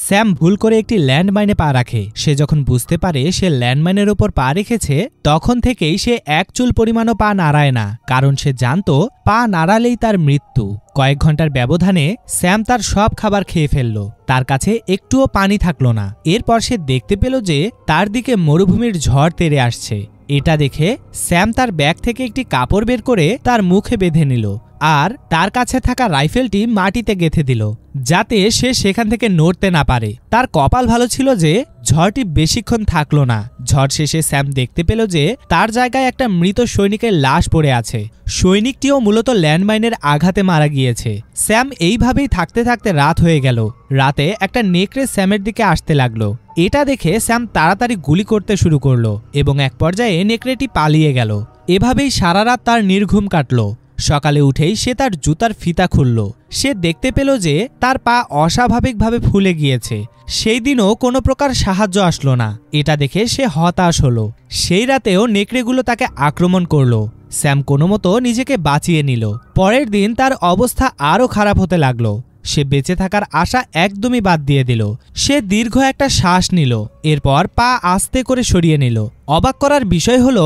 Sam ভুল করে একটি ল্যান্ডমাইনে পা রাখে। সে যখন বুঝতে পারে সে ল্যান্ডমাইনের ওপর পা রেখেছে তখন থেকেই সে এক চুল পরিমাণও পা নাড়ায় না, কারণ সে জানত পা নাড়ালেই তার মৃত্যু। কয়েক ঘন্টার ব্যবধানে স্যাম তার সব খাবার খেয়ে ফেলল। তার কাছে একটুও পানি থাকলো না। এরপর সে দেখতে পেল যে তার দিকে মরুভূমির ঝড় তেড়ে আসছে। এটা দেখে স্যাম তার ব্যাগ থেকে একটি কাপড় বের করে তার মুখে বেঁধে নিল আর তার কাছে থাকা রাইফেলটি মাটিতে গেঁথে দিল, যাতে সে সেখান থেকে নড়তে না পারে। তার কপাল ভালো ছিল যে ঝড়টি বেশিক্ষণ থাকলো না। ঝড় শেষে স্যাম দেখতে পেল যে তার জায়গায় একটা মৃত সৈনিকের লাশ পড়ে আছে। সৈনিকটিও মূলত ল্যান্ডমাইনের আঘাতে মারা গিয়েছে। স্যাম এইভাবেই থাকতে থাকতে রাত হয়ে গেল। রাতে একটা নেকড়ে স্যামের দিকে আসতে লাগলো। এটা দেখে স্যাম তাড়াতাড়ি গুলি করতে শুরু করলো এবং এক পর্যায়ে নেকড়েটি পালিয়ে গেল। এভাবেই সারা রাত তার নির্ঘুম কাটল। সকালে উঠেই সে তার জুতার ফিতা খুলল। সে দেখতে পেল যে তার পা অস্বাভাবিকভাবে ফুলে গিয়েছে। সেই দিনও কোনো প্রকার সাহায্য আসলো না। এটা দেখে সে হতাশ হলো। সেই রাতেও নেকড়েগুলো তাকে আক্রমণ করলো। স্যাম কোনোমতো নিজেকে বাঁচিয়ে নিল। পরের দিন তার অবস্থা আরও খারাপ হতে লাগলো। সে বেঁচে থাকার আশা একদমই বাদ দিয়ে দিল। সে দীর্ঘ একটা শ্বাস নিল, এরপর পা আস্তে করে সরিয়ে নিল। অবাক করার বিষয় হলো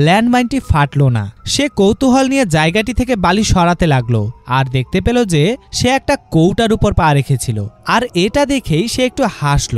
ল্যান্ডমাইনটি ফাটল না। সে কৌতূহল নিয়ে জায়গাটি থেকে বালি সরাতে লাগলো আর দেখতে পেল যে সে একটা কৌটার উপর পা রেখেছিল। আর এটা দেখেই সে একটু হাসল।